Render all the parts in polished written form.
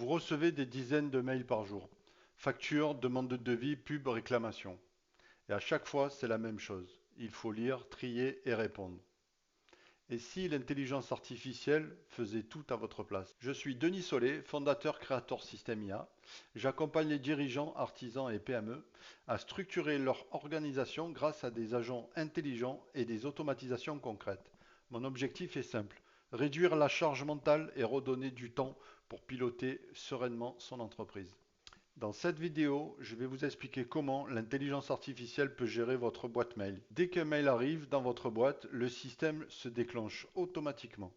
recevez des dizaines de mails par jour. Factures, demande de devis, pub, réclamation. Et à chaque fois, c'est la même chose. Il faut lire, trier et répondre. Et si l'intelligence artificielle faisait tout à votre place? Je suis Denis Solé, fondateur créateur Système IA. J'accompagne les dirigeants, artisans et PME à structurer leur organisation grâce à des agents intelligents et des automatisations concrètes. Mon objectif est simple, réduire la charge mentale et redonner du temps pour piloter sereinement son entreprise. Dans cette vidéo, je vais vous expliquer comment l'intelligence artificielle peut gérer votre boîte mail. Dès qu'un mail arrive dans votre boîte, le système se déclenche automatiquement.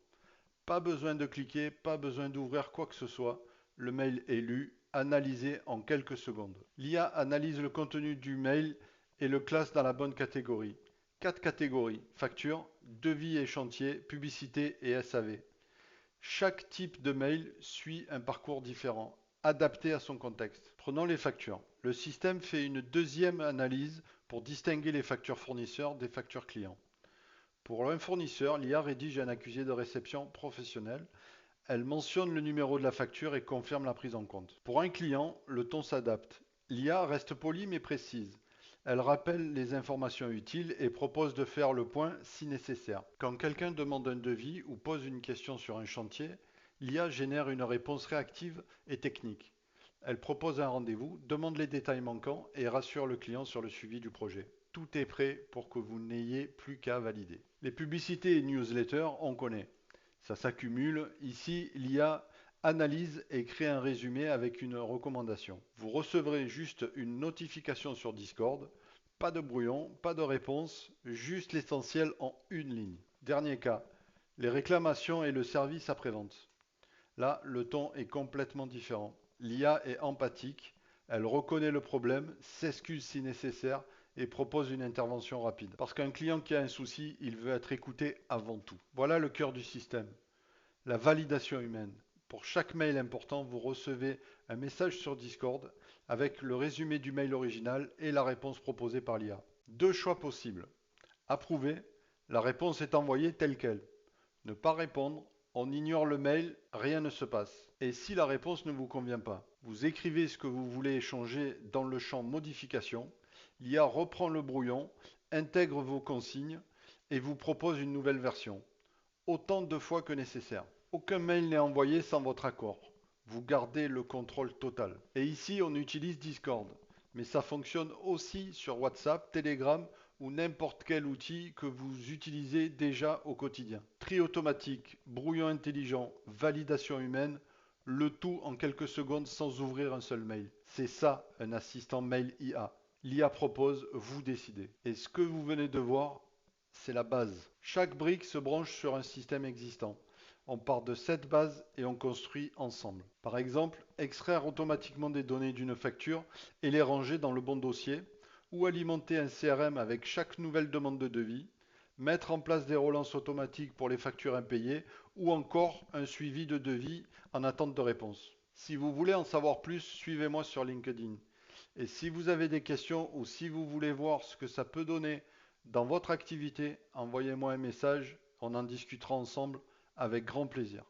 Pas besoin de cliquer, pas besoin d'ouvrir quoi que ce soit. Le mail est lu, analysé en quelques secondes. L'IA analyse le contenu du mail et le classe dans la bonne catégorie. 4 catégories: facture, devis et chantier, publicité et SAV. Chaque type de mail suit un parcours différent, adapté à son contexte. Prenons les factures. Le système fait une deuxième analyse pour distinguer les factures fournisseurs des factures clients. Pour un fournisseur, l'IA rédige un accusé de réception professionnel. Elle mentionne le numéro de la facture et confirme la prise en compte. Pour un client, le ton s'adapte. L'IA reste polie mais précise. Elle rappelle les informations utiles et propose de faire le point si nécessaire. Quand quelqu'un demande un devis ou pose une question sur un chantier, l'IA génère une réponse réactive et technique. Elle propose un rendez-vous, demande les détails manquants et rassure le client sur le suivi du projet. Tout est prêt pour que vous n'ayez plus qu'à valider. Les publicités et newsletters, on connaît. Ça s'accumule. Ici, l'IA analyse et crée un résumé avec une recommandation. Vous recevrez juste une notification sur Discord. Pas de brouillon, pas de réponse, juste l'essentiel en une ligne. Dernier cas, les réclamations et le service après-vente. Là, le ton est complètement différent. L'IA est empathique, elle reconnaît le problème, s'excuse si nécessaire et propose une intervention rapide. Parce qu'un client qui a un souci, il veut être écouté avant tout. Voilà le cœur du système, la validation humaine. Pour chaque mail important, vous recevez un message sur Discord avec le résumé du mail original et la réponse proposée par l'IA. Deux choix possibles. Approuver, la réponse est envoyée telle quelle. Ne pas répondre, on ignore le mail, rien ne se passe. Et si la réponse ne vous convient pas, vous écrivez ce que vous voulez échanger dans le champ modification, l'IA reprend le brouillon, intègre vos consignes et vous propose une nouvelle version, autant de fois que nécessaire. Aucun mail n'est envoyé sans votre accord. Vous gardez le contrôle total. Et ici, on utilise Discord. Mais ça fonctionne aussi sur WhatsApp, Telegram ou n'importe quel outil que vous utilisez déjà au quotidien. Tri automatique, brouillon intelligent, validation humaine, le tout en quelques secondes sans ouvrir un seul mail. C'est ça un assistant mail IA. L'IA propose, vous décidez. Et ce que vous venez de voir, c'est la base. Chaque brique se branche sur un système existant. On part de cette base et on construit ensemble. Par exemple, extraire automatiquement des données d'une facture et les ranger dans le bon dossier, ou alimenter un CRM avec chaque nouvelle demande de devis, mettre en place des relances automatiques pour les factures impayées, ou encore un suivi de devis en attente de réponse. Si vous voulez en savoir plus, suivez-moi sur LinkedIn. Et si vous avez des questions ou si vous voulez voir ce que ça peut donner dans votre activité, envoyez-moi un message, on en discutera ensemble avec grand plaisir.